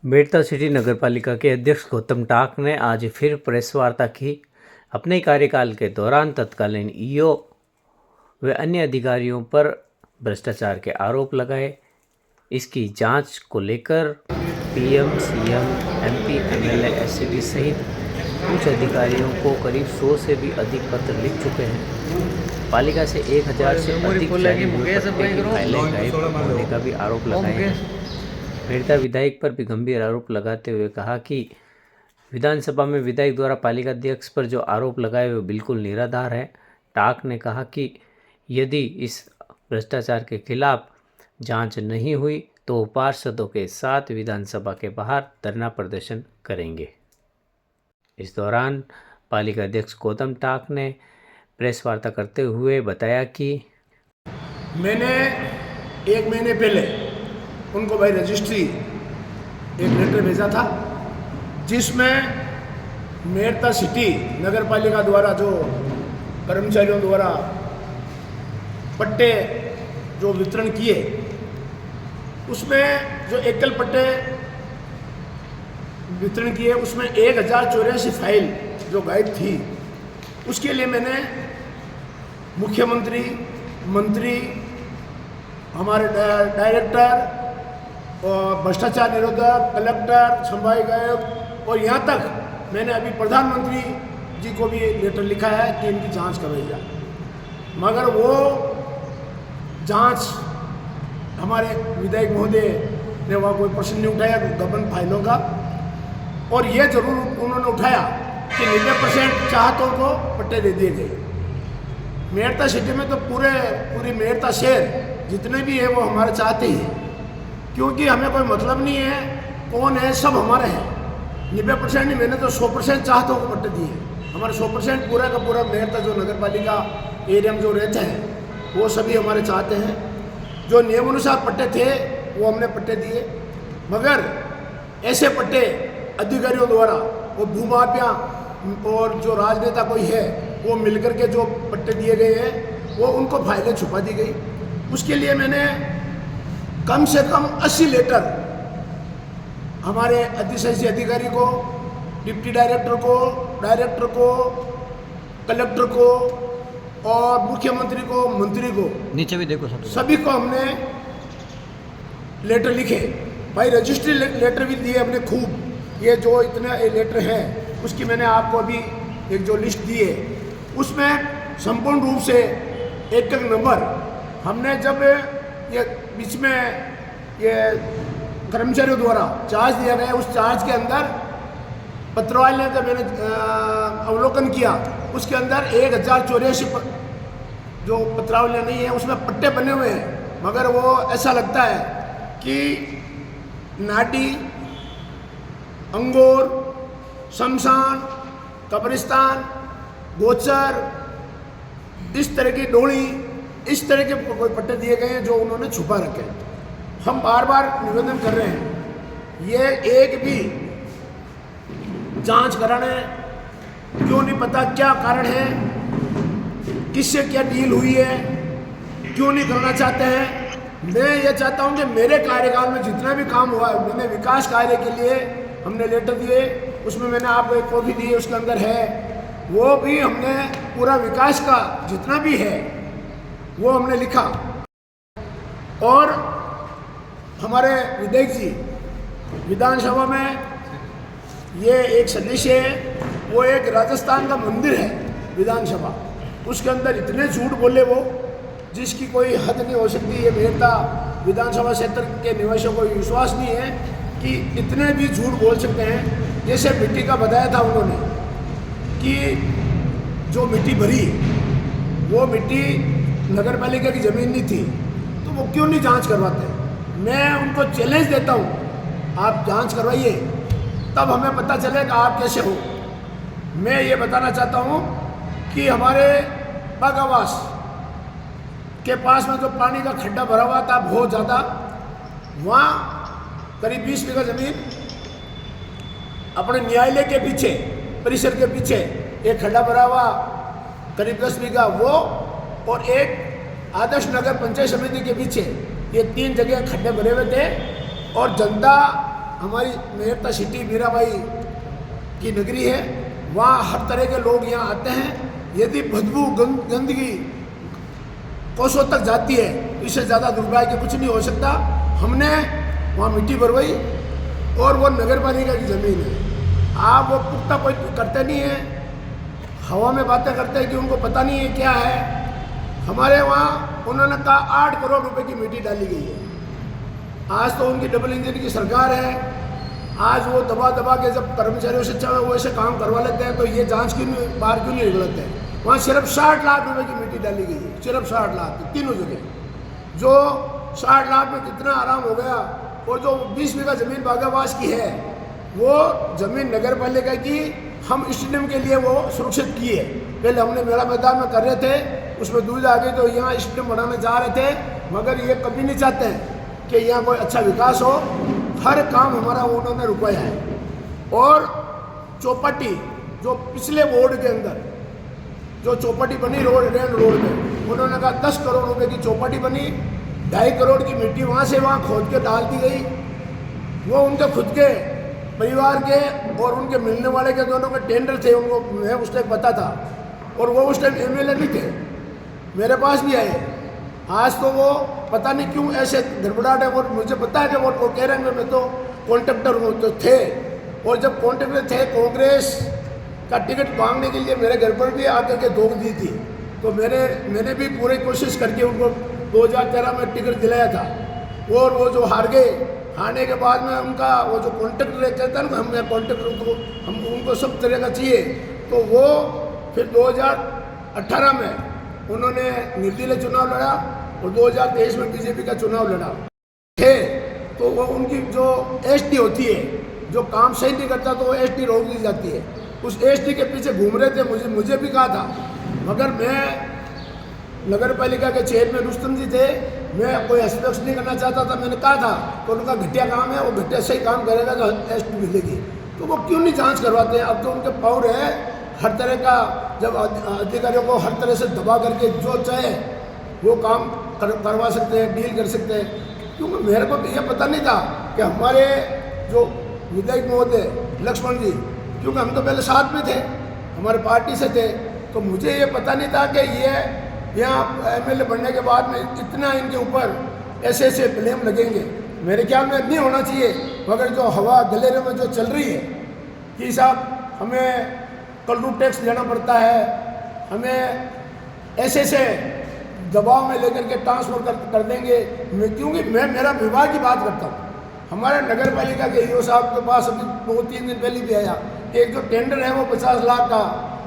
Merta city नगरपालिका के अध्यक्ष गौतम टाक ने आज फिर प्रेस वार्ता की। अपने कार्यकाल के दौरान तत्कालीन ईओ व अन्य अधिकारियों पर भ्रष्टाचार के आरोप लगाए। इसकी जांच को लेकर PM, CM, MP, MLA, SCD सहित कुछ अधिकारियों को करीब 100 से भी अधिक पत्र लिख चुके हैं। पालिका से 1000 से अधिक फाइलें गायब होने का भी आरोप लगाया है। मेड़ता विधायक पर भी गंभीर आरोप लगाते हुए कहा कि विधानसभा में विधायक द्वारा पालिका अध्यक्ष पर जो आरोप लगाए वे बिल्कुल निराधार है। टाक ने कहा कि यदि इस भ्रष्टाचार के खिलाफ जांच नहीं हुई तो पार्षदों के साथ विधानसभा के बाहर धरना प्रदर्शन करेंगे। इस दौरान पालिका अध्यक्ष गौतम टाक ने प्रेस वार्ता करते हुए बताया कि मैंने 1 महीने पहले उनको भाई रजिस्ट्री एक लेटर भेजा था, जिसमें मेड़ता सिटी नगर पालिका द्वारा जो कर्मचारियों द्वारा पट्टे जो वितरण किए, उसमें जो एकल पट्टे वितरण किए उसमें 1084 फाइल जो गायब थी, उसके लिए मैंने मुख्यमंत्री, मंत्री, हमारे डायरेक्टर और भ्रष्टाचार निरोधक, कलेक्टर, संभावित आयुक्त और यहाँ तक मैंने अभी प्रधानमंत्री जी को भी लेटर लिखा है कि इनकी जांच करवाई जाए, मगर वो जांच हमारे विधायक महोदय ने वहाँ कोई प्रश्न नहीं उठाया गबन फाइलों का। और ये जरूर उन्होंने उठाया कि 90% चाहतों को पट्टे दे दिए गए। मेड़ता सिटी में तो पूरी मेड़ता शहर जितने भी है वो हमारे चाहते ही हैं, क्योंकि हमें कोई मतलब नहीं है कौन है, सब हमारे हैं। 90% नहीं, मैंने तो 100% चाहतों को पट्टे दिए। हमारे 100% पूरा का पूरा मेड़ता जो नगर पालिका एरिया में जो रहते हैं वो सभी हमारे चाहते हैं। जो नियम अनुसार पट्टे थे वो हमने पट्टे दिए, मगर ऐसे पट्टे अधिकारियों द्वारा वो भूमाफिया और जो राजनेता कोई है वो मिलकर के जो पट्टे दिए गए हैं वो उनको फाइलें छुपा दी गई। उसके लिए मैंने कम से कम 80 लेटर हमारे अधिशासी अधिकारी को, डिप्टी डायरेक्टर को, कलेक्टर को और मुख्यमंत्री को, मंत्री को, नीचे भी देखो सभी को हमने लेटर लिखे। भाई रजिस्ट्री लेटर भी दिए हमने खूब। ये जो इतने लेटर हैं उसकी मैंने आपको अभी एक जो लिस्ट दी है उसमें संपूर्ण रूप से एक नंबर हमने जब ये बीच में ये कर्मचारियों द्वारा चार्ज दिया गया, उस चार्ज के अंदर पत्रावली का मैंने अवलोकन किया, उसके अंदर 1084 जो पत्रावली नहीं है उसमें पट्टे बने हुए हैं, मगर वो ऐसा लगता है कि नाटी, अंगूर, शमशान, कब्रिस्तान, गोचर, इस तरह की डोली, इस तरह के कोई पट्टे दिए गए हैं जो उन्होंने छुपा रखे। हम बार बार निवेदन कर रहे हैं, ये एक भी जांच कराने क्यों नहीं पता क्या कारण है, किससे क्या डील हुई है, क्यों नहीं करना चाहते हैं। मैं ये चाहता हूँ कि मेरे कार्यकाल में जितना भी काम हुआ है, मैंने विकास कार्य के लिए हमने लेटर दिए, उसमें मैंने आपको एक कॉपी दी है, उसके अंदर है, वो भी हमने पूरा विकास का जितना भी है वो हमने लिखा। और हमारे विधायक जी विधानसभा में ये एक सदस्य है, वो एक राजस्थान का मंदिर है विधानसभा, उसके अंदर इतने झूठ बोले वो जिसकी कोई हद नहीं हो सकती। ये मेड़ता विधानसभा क्षेत्र के निवासियों को विश्वास नहीं है कि इतने भी झूठ बोल सकते हैं। जैसे मिट्टी का बताया था उन्होंने कि जो मिट्टी भरी वो मिट्टी नगर पालिका की ज़मीन नहीं थी, तो वो क्यों नहीं जांच करवाते। मैं उनको चैलेंज देता हूँ, आप जांच करवाइए, तब हमें पता चलेगा आप कैसे हो। मैं ये बताना चाहता हूँ कि हमारे बागावास के पास में जो पानी का खड्डा भरा हुआ था बहुत ज़्यादा, वहाँ करीब 20 बीघा ज़मीन अपने न्यायालय के पीछे, परिसर के पीछे एक खड्डा भरा हुआ करीब 10 बीघा वो, और एक आदर्श नगर पंचायत समिति के पीछे, ये 3 जगह खड्डे भरे हुए थे। और जनता हमारी मेरता सिटी मीराबाई की नगरी है, वहाँ हर तरह के लोग यहाँ आते हैं। यदि बदबू गंदगी कोसों तक जाती है तो इससे ज़्यादा दुर्भाग्य कुछ नहीं हो सकता। हमने वहाँ मिट्टी भरवाई और वो नगर पालिका की ज़मीन है। आप वो पुख्ता कोई करते नहीं है, हवा में बातें करते हैं कि उनको पता नहीं है क्या है। हमारे वहाँ उन्होंने कहा 8 करोड़ रुपए की मिट्टी डाली गई है। आज तो उनकी डबल इंजन की सरकार है। आज वो दबा दबा के जब कर्मचारियों से चाहे वो ऐसे काम करवा लेते हैं तो ये जांच क्यों नहीं, बाहर क्यों नहीं निकलते हैं। वहाँ सिर्फ 60 लाख रुपए की मिट्टी डाली गई है, सिर्फ 60 लाख की तीनों जगह। जो 60 लाख में कितना आराम हो गया। और जो 20 बीघा जमीन बागावास की है वो ज़मीन नगर पालिका की हम स्टेडियम के लिए वो सुरक्षित की है। पहले हमने मेला मैदान में कर रहे थे, उसमें दूर आ गई तो यहाँ स्टेडियम बनाने जा रहे थे, मगर ये कभी नहीं चाहते हैं कि यहाँ कोई अच्छा विकास हो। हर काम हमारा उन्होंने रुकवाया है। और चौपाटी जो पिछले वार्ड के अंदर जो चौपाटी बनी रेन रोड में, उन्होंने कहा 10 करोड़ रुपए की चौपाटी बनी, 2.5 करोड़ की मिट्टी वहाँ से वहाँ खोद के डाल दी गई। वो उनके खुद के परिवार के और उनके मिलने वाले के दोनों के टेंडर थे, उनको मैं उस टाइम पता था। और वो उस टाइम MLA नहीं थे, मेरे पास भी आए। आज तो वो पता नहीं क्यों ऐसे गड़बड़ाहट है। वो मुझे पता है कि वो कह रहे हैं मैं तो कॉन्ट्रैक्टर हूँ, तो थे। और जब कॉन्ट्रैक्टर थे, कांग्रेस का टिकट मांगने के लिए मेरे घर पर भी आकर के धोख दी थी। तो मैंने भी पूरी कोशिश करके उनको 2013 में टिकट दिलाया था। और वो जो हार गए, हारने के बाद में उनका वो जो कॉन्ट्रैक्टर कहता है ना, हमें कॉन्ट्रैक्टर को हम उनको सब तरह का चाहिए। तो वो फिर 2018 में उन्होंने निर्दलीय चुनाव लड़ा और 2023 में बीजेपी का चुनाव लड़ा थे। तो वो उनकी जो ST होती है, जो काम सही नहीं करता तो वो ST रोक दी जाती है। उस ST के पीछे घूम रहे थे। मुझे भी कहा था, मगर मैं नगर पालिका के चेयरमैन रुस्तम जी थे, मैं कोई हस्तक्षेप नहीं करना चाहता था। मैंने कहा था तो उनका घटिया काम है, वो घटिया सही काम करेगा तो ST मिलेगी। तो वो क्यों नहीं जांच करवाते हैं। अब तो उनके पावर है हर तरह का, जब अधिकारियों को हर तरह से दबा करके जो चाहे वो काम करवा सकते हैं, डील कर सकते हैं। क्योंकि मेरे को यह पता नहीं था कि हमारे जो विधायक महोदय लक्ष्मण जी, क्योंकि हम तो पहले साथ में थे, हमारे पार्टी से थे, तो मुझे ये पता नहीं था कि ये यहाँ MLA बनने के बाद में इतना इनके ऊपर ऐसे ब्लेम लगेंगे। मेरे ख्याल में नहीं होना चाहिए। मगर जो हवा गलेरे में जो चल रही है कि साहब हमें कलरू टैक्स देना पड़ता है, हमें ऐसे दबाव में लेकर के ट्रांसफर कर देंगे। क्योंकि मैं मेरा विभाग की बात करता हूँ। हमारे नगर पालिका के EO साहब के पास अभी 2-3 दिन पहले भी आया कि एक जो टेंडर है वो 50 लाख का,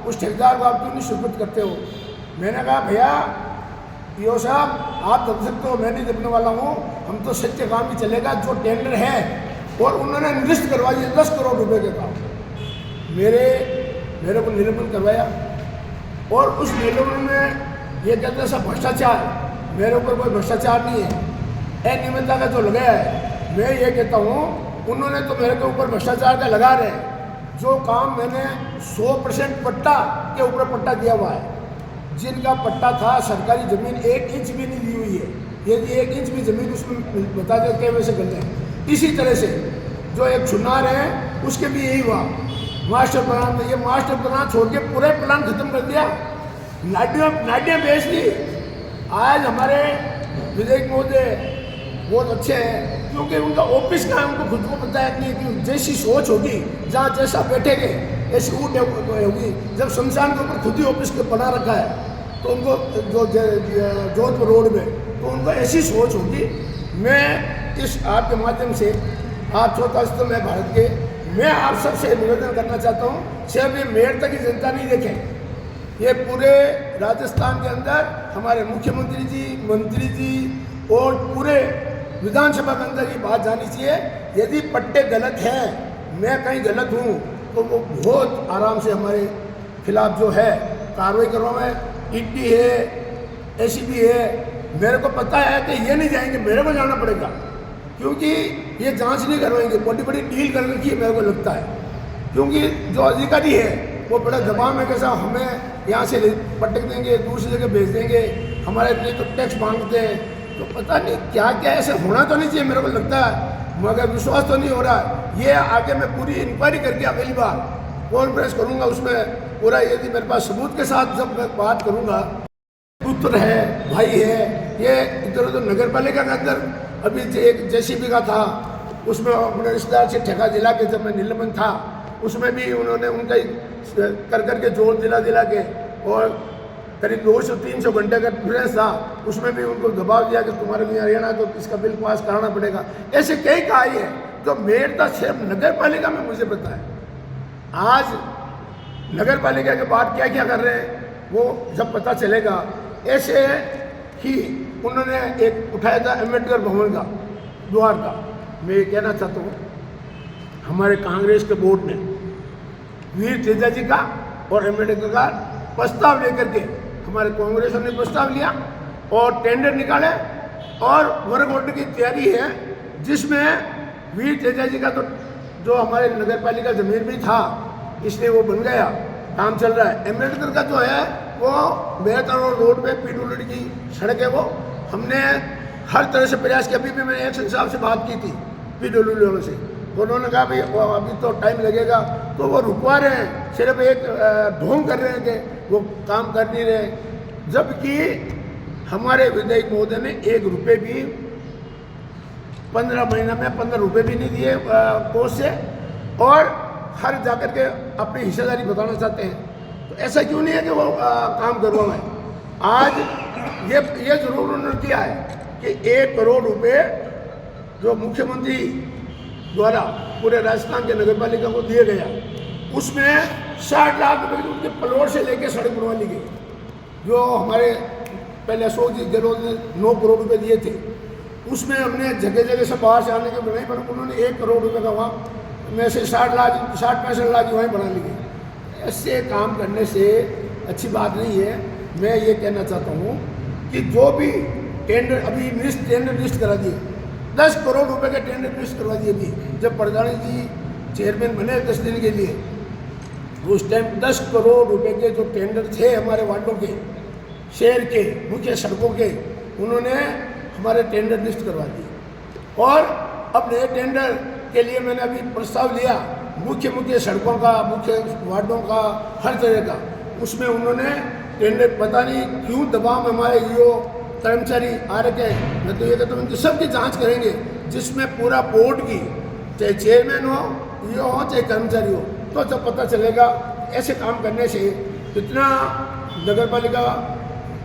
उस ठेकेदार को आप क्यों नहीं सुपुर्द करते हो। मैंने कहा भैया EO साहब आप दब सकते हो, मैं नहीं दबने वाला हूँ, हम तो सच्चे काम ही चलेगा। जो टेंडर है और उन्होंने निरस्त करवाई है 10 करोड़ रुपये के काम, मेरे को निलंबन करवाया। और उस निलंबन में ये कहते हैं सब भ्रष्टाचार, मेरे ऊपर कोई भ्रष्टाचार नहीं है। अनियमितता का जो लगाया है, मैं ये कहता हूँ उन्होंने तो मेरे के ऊपर भ्रष्टाचार का लगा रहे हैं। जो काम मैंने 100% पट्टा के ऊपर पट्टा दिया हुआ है, जिनका पट्टा था सरकारी ज़मीन 1 इंच भी नहीं दी हुई है, यदि 1 इंच भी ज़मीन उसमें बता देते वैसे कर जाए। इसी तरह से जो एक चुनार है उसके भी यही हुआ। मास्टर प्लान में ये मास्टर प्लान छोड़ के पूरे प्लान खत्म कर दिया, नाटियाँ बेच दी। आज हमारे विधायक महोदय बहुत अच्छे हैं, क्योंकि उनका ऑफिस का उनको खुद को पता है कि जैसी सोच होगी, जहाँ जैसा बैठेंगे ऐसी ऊट होगी। जब शमशान के ऊपर खुद ही ऑफिस के बना रखा है तो उनको जो जोधपुर रोड में, तो उनको ऐसी सोच होगी। मैं इस आपके माध्यम से आप 14 में भारत के, मैं आप सबसे निवेदन करना चाहता हूँ, सिर्फ ये मेयर तक की जनता नहीं देखें, ये पूरे राजस्थान के अंदर हमारे मुख्यमंत्री जी, मंत्री जी और पूरे विधानसभा के अंदर ये बात जानी चाहिए। यदि पट्टे गलत हैं, मैं कहीं गलत हूँ, तो वो बहुत आराम से हमारे खिलाफ जो है कार्रवाई करवाएं। ED है, ACP है, मेरे को पता है कि ये नहीं जाएंगे, मेरे को जाना पड़ेगा, क्योंकि ये जांच नहीं करवाएंगे। बड़ी बड़ी डील कर रखी है मेरे को लगता है, क्योंकि जो अधिकारी है वो बड़ा दबाव में कैसा हमें यहाँ से पटक देंगे, दूसरी जगह भेज देंगे, हमारे लिए तो टैक्स मांगते हैं। तो पता नहीं क्या क्या ऐसे होना तो नहीं चाहिए। मेरे को लगता है मगर विश्वास तो नहीं हो रहा है। ये आगे मैं पूरी इंक्वायरी करके अगली बार कॉन्फ्रेंस करूंगा, उसमें पूरा यदि मेरे पास सबूत के साथ जब मैं बात करूंगा, पुत्र है, भाई है, ये इधर उधर नगर पालिका के अंदर अभी एक जेसीबी का था, उसमें अपने रिश्तेदार से ठेका दिला के, जब मैं निलंबन था उसमें भी उन्होंने उनका कर के जोर दिला के, और करीब 200-300 घंटे का डिफरेंस था, उसमें भी उनको दबाव दिया कि तुम्हारे लिए हरियाणा तो इसका बिल पास कराना पड़ेगा। ऐसे कई कार्य है जो मेरठ सिर्फ नगर पालिका में मुझे पता है। आज नगर पालिका के बाद क्या क्या कर रहे हैं वो जब पता चलेगा। ऐसे ही उन्होंने एक उठाया था अम्बेडकर भवन का द्वार का। मैं ये कहना चाहता हूँ, हमारे कांग्रेस के बोर्ड ने वीर तेजा जी का और अम्बेडकर का प्रस्ताव लेकर के, हमारे कांग्रेस ने प्रस्ताव लिया और टेंडर निकाले और वर्क ऑर्डर की तैयारी है, जिसमें वीर तेजा जी का तो जो हमारे नगर पालिका जमीन में था इसलिए वो बन गया, काम चल रहा है। अम्बेडकर का जो है वो मेरठ रोड पे पीडब्ल्यूडी की सड़क है, वो हमने हर तरह से प्रयास किया। अभी भी मैंने एक्शन साहब से बात की थी पीडब्ल्यूडी वालों से, उन्होंने कहा भाई अभी तो टाइम लगेगा, तो वो रुकवा रहे हैं, सिर्फ एक ढोंग कर रहे हैं कि वो काम कर नहीं रहे। जबकि हमारे विधायक महोदय ने 1 रुपये भी 15 महीना में 15 रुपये भी नहीं दिए कोष से, और हर जाकर के अपनी हिस्सेदारी बताना चाहते हैं। तो ऐसा क्यों नहीं है कि वो काम करवाएं। आज ये जरूर उन्होंने किया है कि 1 करोड़ रुपए जो मुख्यमंत्री द्वारा पूरे राजस्थान के नगर पालिका को दिए गया, उसमें 60 लाख रुपए की उनके प्लॉट से लेके सड़क बनवा ली गई। जो हमारे पहले अशोक जी गहलोत ने 9 करोड़ रुपए दिए थे, उसमें हमने जगह जगह से बाहर से आने के बनाई, पर उन्होंने 1 करोड़ रुपए का वहाँ में से 60-65 लाख वहीं बना ली गई। ऐसे काम करने से अच्छी बात नहीं है। मैं ये कहना चाहता हूँ कि जो भी टेंडर अभी टेंडर लिस्ट करा दिए, 10 करोड़ रुपए के टेंडर लिस्ट करवा दिए। अभी जब प्रधान जी चेयरमैन बने 10 दिन के लिए, उस टाइम 10 करोड़ रुपए के जो टेंडर थे हमारे वार्डों के, शहर के मुख्य सड़कों के, उन्होंने हमारे टेंडर लिस्ट करवा दिए। और अब नए टेंडर के लिए मैंने अभी प्रस्ताव लिया, मुख्य सड़कों का, मुख्य वार्डों का, हर तरह का। उसमें उन्होंने टेंडर पता नहीं क्यों दबाव में हमारे ईओ कर्मचारी आ रखे हैं। मैं तो ये कहता हूँ उनकी सबकी जांच करेंगे, जिसमें पूरा बोर्ड की, चाहे चेयरमैन हो, ईओ हो, चाहे कर्मचारी हो, तो जब पता चलेगा। ऐसे काम करने से कितना नगर पालिका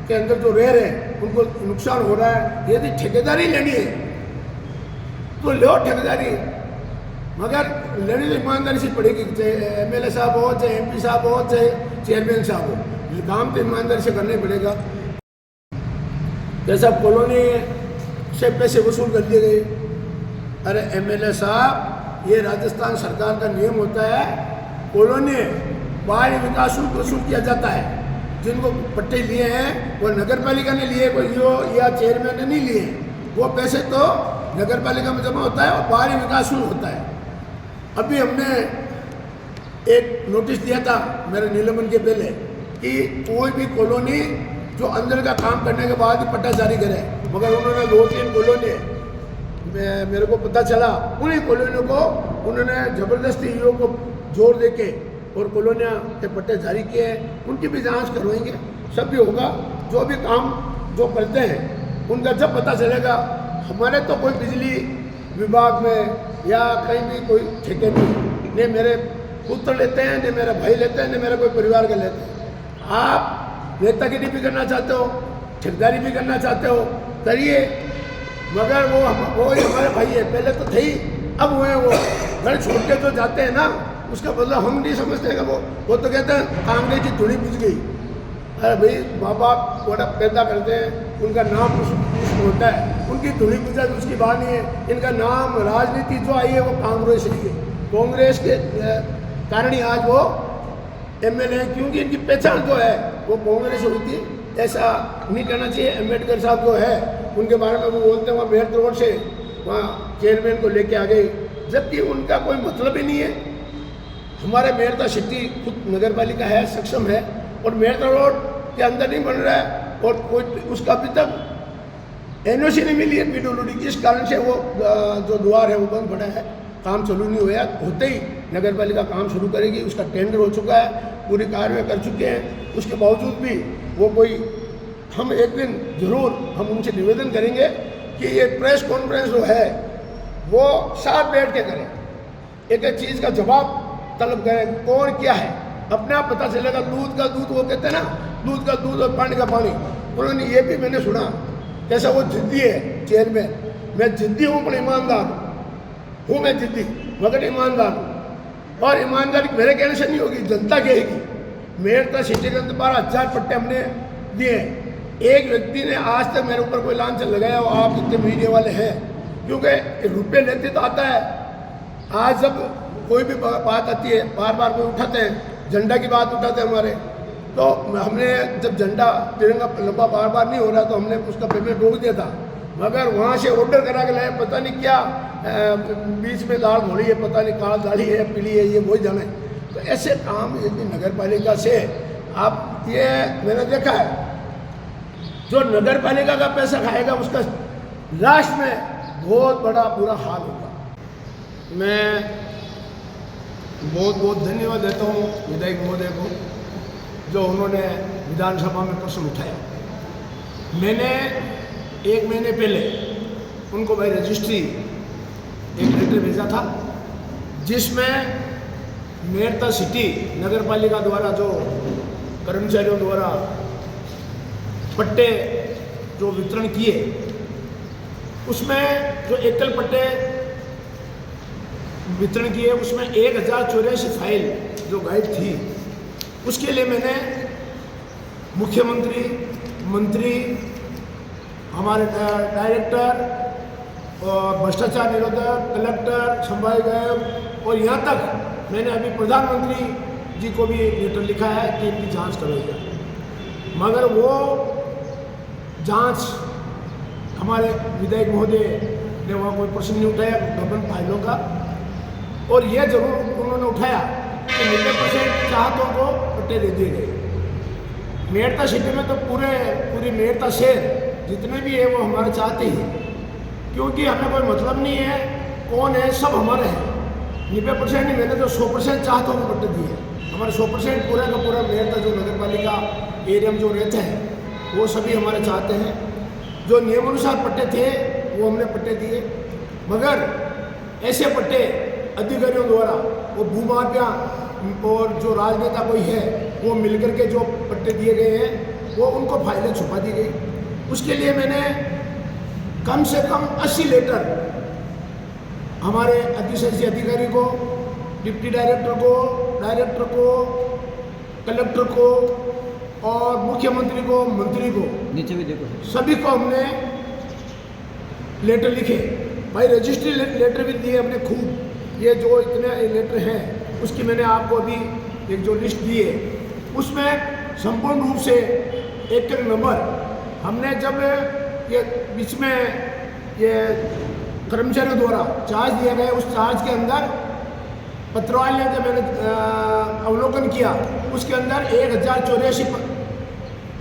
के अंदर जो रह रहे हैं उनको नुकसान हो रहा है। यदि ठेकेदारी लेनी है तो लो ठेकेदारी, मगर लेनी तो ईमानदारी से पड़ेगी। चाहे एमएलए साहब हो, चाहे एमपी साहब हो, चाहे चेयरमैन साहब हो, काम तो ईमानदारी से करना ही पड़ेगा। जैसा कॉलोनी से पैसे वसूल कर दिए गए, अरे एमएलए साहब, ये राजस्थान सरकार का नियम होता है, कॉलोनी बाहरी विकास शुल्क वसूल किया जाता है। जिनको पट्टे लिए हैं वो नगर पालिका ने लिए, कोई ईओ या चेयरमैन ने नहीं लिए। वो पैसे तो नगर पालिका में जमा होता है और बाहरी विकास शुल्क होता है। अभी हमने एक नोटिस दिया था मेरे निलंबन के पहले कि कोई भी कॉलोनी जो अंदर का काम करने के बाद ही पट्टा जारी करे, मगर उन्होंने 2-3 कॉलोनी मेरे को पता चला, उन्हीं कॉलोनियों को उन्होंने ज़बरदस्ती ईओ को जोर देके और कॉलोनियाँ के पट्टे जारी किए हैं। उनकी भी जांच करवाएंगे, सब भी होगा। जो भी काम जो करते हैं उनका जब पता चलेगा। हमारे तो कोई बिजली विभाग में या कहीं भी कोई ठेके नहीं, नहीं मेरे पुत्र लेते हैं, नहीं मेरा भाई लेते हैं, नहीं मेरा कोई परिवार के लेते हैं। आप नेतागिरी भी करना चाहते हो, ठेकेदारी भी करना चाहते हो, करिए, मगर वो ही हमारे भाई है। पहले तो थे ही, अब हुए वो घर छोड़ के जो जाते हैं ना, उसका मतलब हम नहीं समझते कि वो तो कहते हैं कांग्रेस की धुनी बुझ गई। अरे भाई, माँ बाप बड़ा पैदा करते हैं, उनका नाम कुछ होता है, उनकी धुनी बुझा तो उसकी बात नहीं है। इनका नाम राजनीति जो आई है वो कांग्रेस ही है, कांग्रेस के कारण ही आज वो एमएलए, क्योंकि इनकी पहचान जो है वो कांग्रेस होती है। ऐसा नहीं करना चाहिए। अम्बेडकर साहब जो है उनके बारे में वो बोलते हैं वहाँ मेरठ रोड से वहाँ चेयरमैन को लेके आ गए, जबकि उनका कोई मतलब ही नहीं है। हमारे मेरठ सिटी खुद नगर पालिका है, सक्षम है, और मेरठ रोड के अंदर नहीं बन रहा है, और कोई उसका अभी तक एनओसी नहीं मिली है पीडब्ल्यूडी, इस कारण से वो जो द्वार है वो बंद पड़ा है, काम चालू नहीं हुआ। होते ही नगर पालिका काम शुरू करेगी, उसका टेंडर हो चुका है, पूरी कार्रवाई कर चुके हैं। उसके बावजूद भी वो कोई, हम एक दिन जरूर हम उनसे निवेदन करेंगे कि ये प्रेस कॉन्फ्रेंस जो है वो साथ बैठ के करें, एक एक चीज़ का जवाब तलब करें, कौन क्या है अपने आप पता चलेगा। दूध का दूध, वो कहते हैं ना, दूध का दूध और पानी का पानी। उन्होंने ये भी मैंने सुना कैसा वो जिद्दी है चेयरमैन, मैं जिद्दी हूँ पर ईमानदार हूँ, मैं जिद्दी मगर ईमानदार हूँ। और ईमानदारी मेरे कहने से नहीं होगी, जनता कहेगी। मेरे तो सिटी के अंदर 12,000 पट्टे हमने दिए। एक व्यक्ति ने आज तक मेरे ऊपर कोई लांछन लगाया और आप जितने मीडिया वाले हैं, क्योंकि रुपये लेते तो आता है। आज जब कोई भी बात आती है, बार बार कोई उठाते हैं, झंडा की बात उठाते हैं हमारे, तो हमने जब झंडा तिरंगा लंबा बार बार नहीं हो रहा तो हमने उसका पेमेंट रोक दिया था। मगर वहाँ से ऑर्डर करा के लाए, पता नहीं क्या बीच में दाल हो रही है, पता नहीं काल दाढ़ी है पीली है, ये वही जाने। तो ऐसे काम यदि नगर पालिका से आप, ये मैंने देखा है, जो नगर पालिका का पैसा खाएगा उसका लास्ट में बहुत बड़ा बुरा हाल होगा। मैं बहुत बहुत धन्यवाद देता हूँ विधायक महोदय को, जो उन्होंने विधानसभा में प्रश्न उठाया। मैंने 1 महीने पहले उनको बाय रजिस्ट्री एक लेटर भेजा था, जिसमें मेरता सिटी नगर पालिका द्वारा जो कर्मचारियों द्वारा पट्टे जो वितरण किए, उसमें जो एकल पट्टे वितरण किए उसमें 1084 फाइल जो गायब थी, उसके लिए मैंने मुख्यमंत्री, मंत्री, हमारे डायरेक्टर और भ्रष्टाचार निरोधक, कलेक्टर, संभाग आयुक्त और यहाँ तक मैंने अभी प्रधानमंत्री जी को भी लेटर लिखा है कि इनकी जांच करवाइए। मगर वो जांच हमारे विधायक महोदय ने वहाँ कोई प्रश्न नहीं उठाया गबन फाइलों का। और यह जरूर उन्होंने उठाया कि 90% चाहतों को पट्टे दे दिए गए। मेरता सिटी में तो पूरी मेरता शहर जितने भी है वो हमारे चाहते ही, क्योंकि हमें कोई मतलब नहीं है कौन है, सब हमारे हैं। 90% नहीं, मैंने तो 100% चाहतों को पट्टे दिए। हमारे 100% पूरा का पूरा मेरता जो नगर पालिका एरिया में जो रहते हैं वो सभी हमारे चाहते हैं। जो नियमानुसार पट्टे थे वो हमने पट्टे दिए, मगर ऐसे पट्टे अधिकारियों द्वारा वो भूमाफिया और जो राजनेता कोई है वो मिलकर के जो पट्टे दिए गए हैं वो उनको फाइलें छुपा दी गई। उसके लिए मैंने कम से कम 80 लेटर हमारे अधिशासी अधिकारी को, डिप्टी डायरेक्टर को, कलेक्टर को और मुख्यमंत्री को, मंत्री को, नीचे भी देखो, सभी को हमने लेटर लिखे। भाई रजिस्ट्री लेटर भी दिए हमने खूब। ये जो इतने लेटर हैं उसकी मैंने आपको अभी एक जो लिस्ट दी है उसमें संपूर्ण रूप से एक नंबर हमने जब ये बीच में ये कर्मचारियों द्वारा चार्ज दिया गया, उस चार्ज के अंदर पत्रावली का मैंने अवलोकन किया, उसके अंदर 1084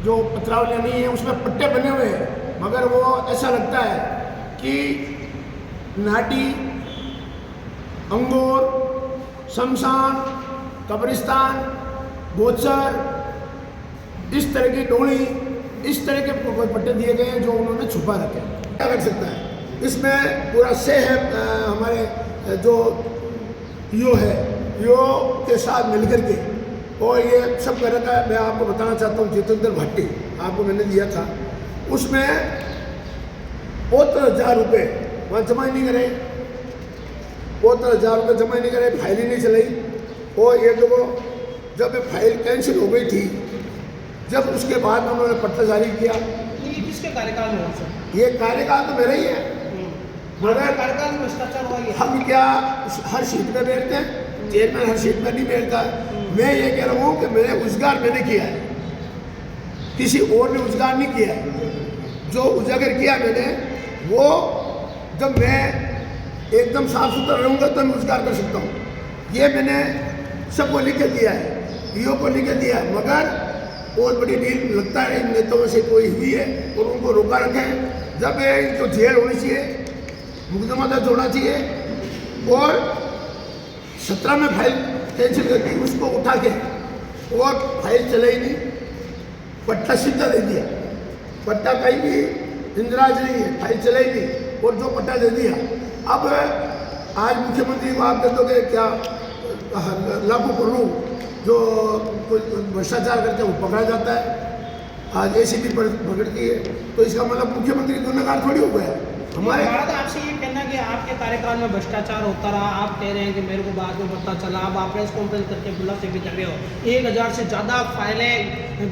जो पत्रावलियाँ नहीं है उसमें पट्टे बने हुए हैं। मगर वो ऐसा लगता है कि नाटी, अंगूर, शमशान, कब्रिस्तान, गोचर, इस तरह की डोली, इस तरह के कोई पट्टे दिए गए हैं जो उन्होंने छुपा रखे। क्या कर सकता है इसमें पूरा से है हमारे जो यो है, यो के साथ मिलकर के और ये सब कर रखा है। मैं आपको बताना चाहता हूँ जितेंद्र भट्टी आपको मैंने दिया था, उसमें 72,000 रुपये वहाँ जमा ही नहीं करे, 72,000 रुपये जमा ही नहीं करे, फाइल ही नहीं चलाई। और ये जो जब फाइल कैंसिल हो गई थी, जब उसके बाद उन्होंने पत्र जारी किया। ये किसके कार्यकाल में हो सर? ये कार्यकाल तो मेरा ही है, मगर कार्यकाल में भ्रष्टाचार हुआ है। हम क्या हर सीट में बैठते हैं? चेयरमैन हर सीट में नहीं बैठता। मैं ये कह रहा हूँ कि मैंने उजागर मैंने किया है, किसी और ने उजागर नहीं किया है। जो उजागर किया मैंने वो जब मैं एकदम साफ सुथरा रहूँगा तो मैं उजागर कर सकता हूँ। ये मैंने सबको लिख के दिया है, ईओ को लिख के दिया है। मगर बहुत बड़ी डील लगता है इन नेताओं से कोई हुई है और उनको रोका रखें। जब इनको जेल होनी चाहिए, मुकदमा दर्ज होना चाहिए, और 17 में फाइल कैंसिल करके उसको उठा के और फाइल चलाई नहीं, पट्टा सीधा दे दिया, पट्टा कहीं भी इंदिराज नहीं है, फाइल चलाई नहीं और जो पट्टा दे दिया। अब आज मुख्यमंत्री को आप कह दोगे क्या लागू कर लूँ, जो कोई भ्रष्टाचार करते हैं वो पकड़ा जाता है, आज एसीबी पकड़ती है, तो इसका मतलब मुख्यमंत्री गुनहगार थोड़ी हो गया। हमारे आपसे ये कहना कि आपके कार्यकाल में भ्रष्टाचार होता रहा, आप कह रहे हैं कि मेरे को बाद में पता चला, अब आप प्रेस कॉन्फ्रेंस करके बुला से भी कर रहे हो, 1000 से ज़्यादा फाइलें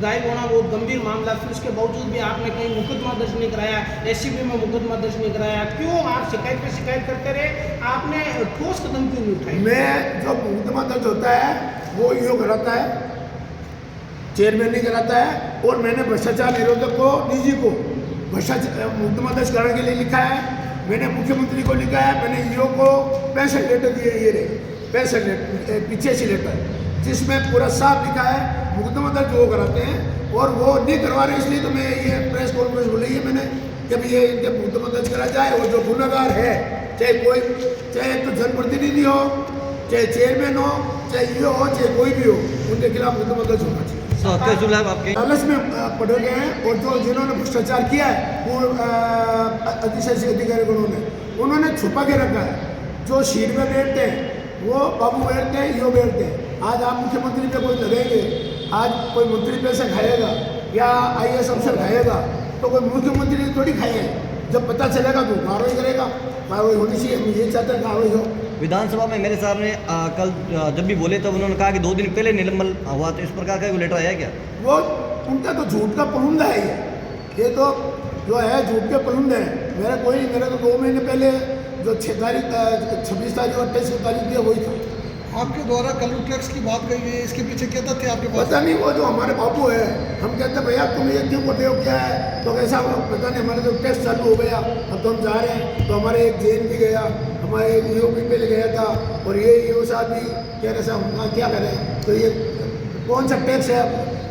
गायब होना बहुत गंभीर मामला, फिर उसके बावजूद भी आपने कहीं मुकदमा दर्ज नहीं कराया, एसीबी में मुकदमा दर्ज नहीं कराया, क्यों आप शिकायत पे शिकायत करते रहे, आपने ठोस कदम क्यों नहीं उठाए? मैं जो मुकदमा दर्ज होता है वो ईओ कराता है, चेयरमैन नहीं कराता है, और मैंने भ्रष्टाचार निरोधक को, डीजी को भ्रष्टाचार मुकदमा दर्ज कराने के लिए लिखा है, मैंने मुख्यमंत्री को लिखा है, मैंने ईओ को 65 लेटर दिए, ये रहे 65 लेटर, पीछे से लेटर, जिसमें पूरा साफ लिखा है मुकदमा दर्ज वो कराते हैं, और वो नहीं करवा रहे, इसलिए तो मैं ये प्रेस कॉन्फ्रेंस बुलाई है मैंने, जब ये इनके मुकदमा दर्ज करा जाए, और जो गुनहगार है, चाहे तो जनप्रतिनिधि हो, चाहे चेयरमैन हो, चाहे ईओ हो, चाहे कोई भी हो, उनके खिलाफ मुकदमा दर्ज होना चाहिए। आपके लालच में पड़े गए हैं, और जो जिन्होंने भ्रष्टाचार किया है वो अधिशासी अधिकारी उन्होंने छुपा के रखा है, जो सीट में बैठते हैं वो बाबू बैठते हैं, ईओ बैठते हैं। आज आप मुख्यमंत्री पे कोई लगेंगे, आज कोई मंत्री पैसे खाएगा या IAS अफसर खाएगा, तो कोई मुख्यमंत्री थोड़ी खाएगा, जब पता चलेगा तो कार्रवाई करेगा, कार्रवाई होनी चाहिए, हम ये चाहते हैं कार्रवाई हो। विधानसभा में मेरे साहब ने कल जब भी बोले तब उन्होंने कहा कि 2 दिन पहले निलंबन हुआ, तो इस प्रकार का कोई लेटर आया क्या? वो उनका तो झूठ का पुलंदा है, ये तो जो है झूठ के पुलंदे हैं। मेरा तो 2 महीने पहले जो 26 तारीख और 23 तारीख दिया वही था। आपके द्वारा कल्लू टैक्स की बात कही गई है, इसके पीछे क्या तथ्य आपके पास? पता नहीं, वो जो हमारे बाबू है, हम कहते हैं भैया तुम ये क्यों करते हो, क्या है, तो कैसा पता नहीं, हमारे तो टैक्स चालू हो गया, अब तो हम जा रहे हैं, तो हमारे एक जेन भी गया, हमारे एक ईओ भी पहले गया था, और ये ईओ साहब भी कह रहे साहब हम क्या करें, तो ये कौन सा टैक्स है,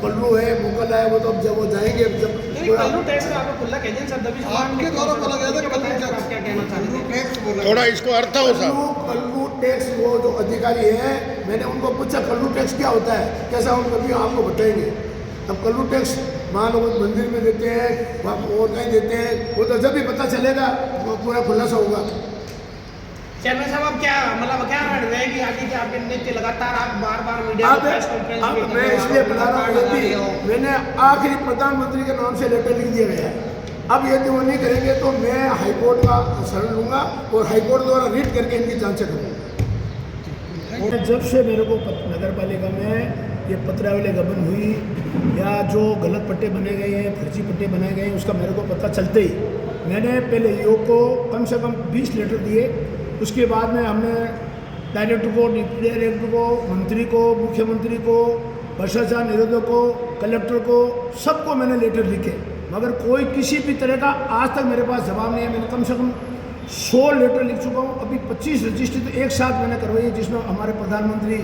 कल्लू है, मुगल है, वो तो अब जब वो जाएंगे, जब कल्लू टैक्स का आपको खुला कह दें सर, आपके द्वारा बोला गया था कल्लू आप क्या कहना चाहते हैं? टैक्स बोला थोड़ा इसको अर्थ हो साहब। कल्लू टैक्स, वो जो अधिकारी है, मैंने उनको पूछा कल्लू टैक्स क्या होता है, कैसा हम कभी आपको बताएंगे। अब कल्लू टैक्स मान लो मंदिर में देते हैं, वहाँ और कहीं देते हैं, वो तो जब भी पता चलेगा वो पूरा खुलासा होगा। चेयरमैन साहब अब क्या मतलब क्या रहेगी आगे के आपके नीति, लगातार आप बार मीडिया अब मैं इसलिए बता रहा हूँ कि मैंने आखिरी प्रधानमंत्री के नाम से लेटर लिख दिया गया है, अब यदि वो नहीं करेंगे तो मैं हाईकोर्ट का शरण लूँगा और हाईकोर्ट द्वारा रीट करके इनकी जांच करूँगा। जब से मेरे को नगर पालिका में ये पत्रावली गबन हुई या जो गलत पट्टे बने गए हैं, फर्जी पट्टे बनाए गए हैं, उसका मेरे को पता चलते ही मैंने पहले ईओ को कम से कम 20 लेटर दिए, उसके बाद में हमने डायरेक्टर को, डिप्टी डायरेक्टर को, मंत्री को, मुख्यमंत्री को, भ्रष्टाचार निरोधक को, कलेक्टर को, सबको मैंने लेटर लिखे, मगर कोई किसी भी तरह का आज तक मेरे पास जवाब नहीं है। मैंने कम से कम 100 लेटर लिख चुका हूँ, अभी 25 रजिस्ट्री तो एक साथ मैंने करवाई है, जिसमें हमारे प्रधानमंत्री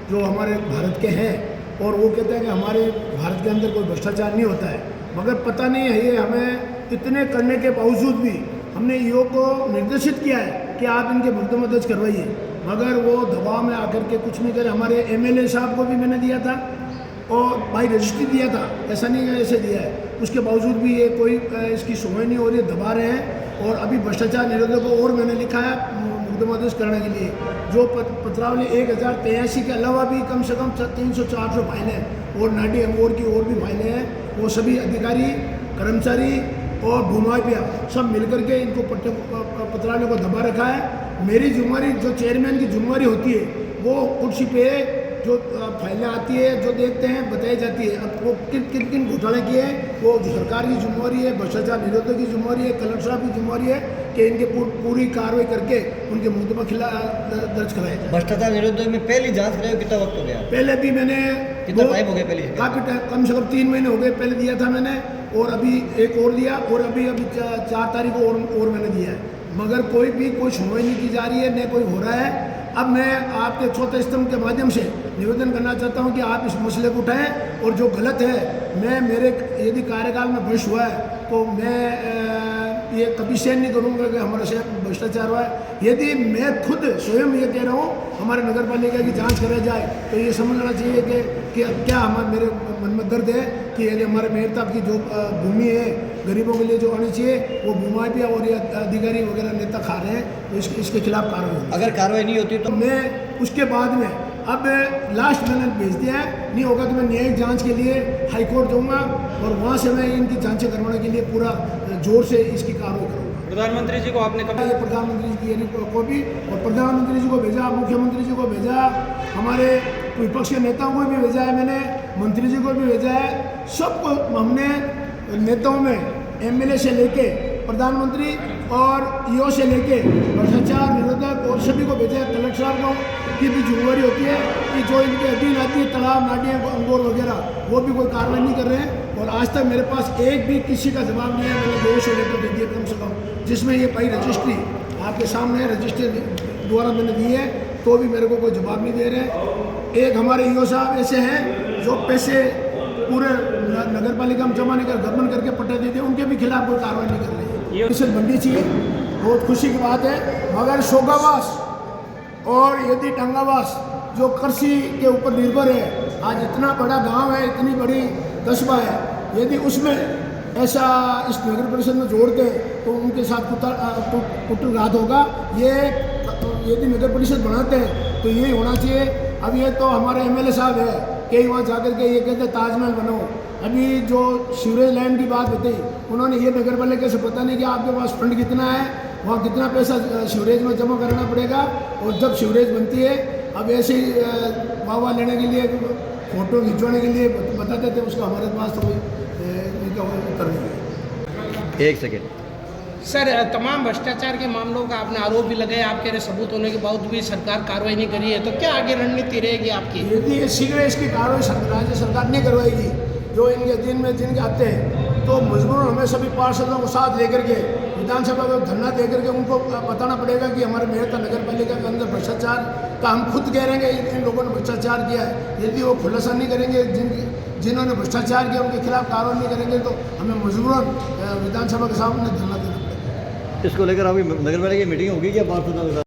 जो हमारे भारत के हैं, और वो कहते हैं कि हमारे भारत के अंदर कोई भ्रष्टाचार नहीं होता है, मगर पता नहीं है, ये हमें इतने करने के बावजूद भी हमने ईओ को निर्देशित किया है कि आप इनके मुकदमा दर्ज करवाइए, मगर वो दबाव में आकर के कुछ नहीं करे। हमारे MLA साहब को भी मैंने दिया था और बाई रजिस्ट्री दिया था, ऐसा नहीं है ऐसे दिया है, उसके बावजूद भी ये कोई इसकी सुनवाई नहीं हो रही है, दबा रहे हैं। और अभी भ्रष्टाचार निरोधक को और मैंने लिखा है मुकदमा दर्ज करने के लिए, जो पत्रावली 1083 के अलावा भी कम से कम 300-400 फाइलें और नाडी अमोर की और भी फाइलें हैं, वो सभी अधिकारी, कर्मचारी और भूमाफिया सब मिलकर के इनको पत्रावली को दबा रखा है। मेरी जिम्मेवारी, जो चेयरमैन की जिम्मेवारी होती है, वो कुर्सी पे जो फाइलें आती है, जो देखते हैं, बताई जाती है। अब वो किन घोटाले किए हैं, वो सरकार की जिम्मेवारी है, भ्रष्टाचार निरोधक की जिम्मेवारी है, कलेक्टर साहब की जिम्मेवारी है कि इनके पूरी कार्रवाई करके उनके मुकदमा दर्ज कराए जाए। भ्रष्टाचार निरोधक में पहली जांच कराई, कितना वक्त हो गया? पहले भी मैंने कितना टाइम हो गया? पहले काफ़ी टाइम, कम से कम 3 महीने हो गए पहले दिया था मैंने, और अभी एक और दिया, और अभी 4 तारीख को और मैंने दिया है, मगर कोई सुनवाई नहीं की जा रही है, न कोई हो रहा है। अब मैं आपके चौथे स्तंभ के माध्यम से निवेदन करना चाहता हूं कि आप इस मसले को उठाएं, और जो गलत है, मेरे यदि कार्यकाल में भ्रष्ट हुआ है तो मैं ये कभी सहन नहीं करूँगा कि हमारे शहर में भ्रष्टाचार हुआ है। यदि मैं खुद स्वयं ये कह रहा हूँ हमारे नगर पालिका की जांच करा जाए तो ये समझ लेना चाहिए कि क्या हमारे मेरे मन में दर्द है कि यदि हमारे मेयर साहब की जो भूमि है गरीबों के लिए जो आनी चाहिए वो भूमि भी और ये अधिकारी वगैरह नेता खा रहे हैं, तो इसके खिलाफ कार्रवाई होगी। अगर कार्रवाई नहीं होती तो मैं उसके बाद में अब लास्ट मैंने भेज दिया है, नहीं होगा तो मैं न्यायिक जांच के लिए हाई कोर्ट जाऊँगा और वहाँ से मैं इनकी जांचें करवाने के लिए पूरा जोर से इसकी कार्रवाई करूँगा। प्रधानमंत्री जी को आपने कहा ये प्रधानमंत्री जी की यानी कॉपी और प्रधानमंत्री जी को भेजा, मुख्यमंत्री जी को भेजा, हमारे विपक्ष के नेताओं को भी भेजा है, मैंने मंत्री जी को भी भेजा है, सबको हमने नेताओं में एमएलए से लेके प्रधानमंत्री और ईओ से लेके भ्रष्टाचार निरोधक और सभी को भेजा है। कलेक्टर साहब को की भी जिम्मेवारी होती है कि जो इनके अधीन आती है तालाब नाटियाँ अंगोर वगैरह वो भी कोई कार्रवाई नहीं कर रहे हैं और आज तक मेरे पास एक भी किसी का जवाब नहीं है। मैंने 200 लेटर दे दिए कम से कम, जिसमें ये भाई रजिस्ट्री आपके सामने रजिस्ट्री द्वारा मैंने दी है, तो भी मेरे को कोई जवाब नहीं दे रहे। एक हमारे ईओ साहब ऐसे हैं जो पैसे पूरे नगर पालिका में जमा नहीं कर गबन करके पटा देते, उनके भी खिलाफ कोई कार्रवाई नहीं कर रही है। इसे बननी चाहिए, बहुत खुशी की बात है। मगर शोकावास और यदि टंगावास जो कृषि के ऊपर निर्भर है, आज इतना बड़ा गांव है, इतनी बड़ी कस्बा है, यदि उसमें ऐसा इस नगर परिषद में जोड़ के तो उनके साथ कुटघात होगा। ये यदि नगर परिषद बनाते हैं तो यही होना चाहिए। अब ये तो हमारे एमएलए साहब है कि वहाँ जाकर के ये कहते ताजमहल बनाओ। अभी जो सीवरेज लाइन की बात बताई उन्होंने ये नगर पालिका से पता नहीं कि आपके पास फंड कितना है, वहाँ कितना पैसा सीवरेज में जमा करना पड़ेगा, और जब सीवरेज बनती है अब ऐसे ही वाह लेने के लिए फोटो खिंचवाने के लिए बताते थे, उसका हमारे पास तो कोई उत्तर नहीं है। एक सेकेंड सर, तमाम भ्रष्टाचार के मामलों का आपने आरोप भी लगाया, आपके रहे सबूत होने के बावजूद भी सरकार कार्रवाई नहीं करी है, तो क्या आगे रणनीति रहेगी आपकी? यदि ये शीघ्र इसकी कार्रवाई राज्य सरकार नहीं करवाएगी, जो इनके अधीन में जिनके आते हैं, तो मजबूरन हमें सभी पार्षदों को साथ लेकर के विधानसभा को धरना देकर के उनको बताना पड़ेगा कि हमारे मेयर का नगर पालिका के अंदर भ्रष्टाचार का हम खुद कह रहे हैं कि इन लोगों ने भ्रष्टाचार किया है। यदि वो खुलासा नहीं करेंगे, जिन्होंने भ्रष्टाचार किया उनके खिलाफ कार्रवाई नहीं करेंगे, तो हमें मजबूरन विधानसभा के सामने धरना देना पड़ेगा। इसको लेकर अभी नगर पालिका की मीटिंग होगी क्या पार्षदों के साथ?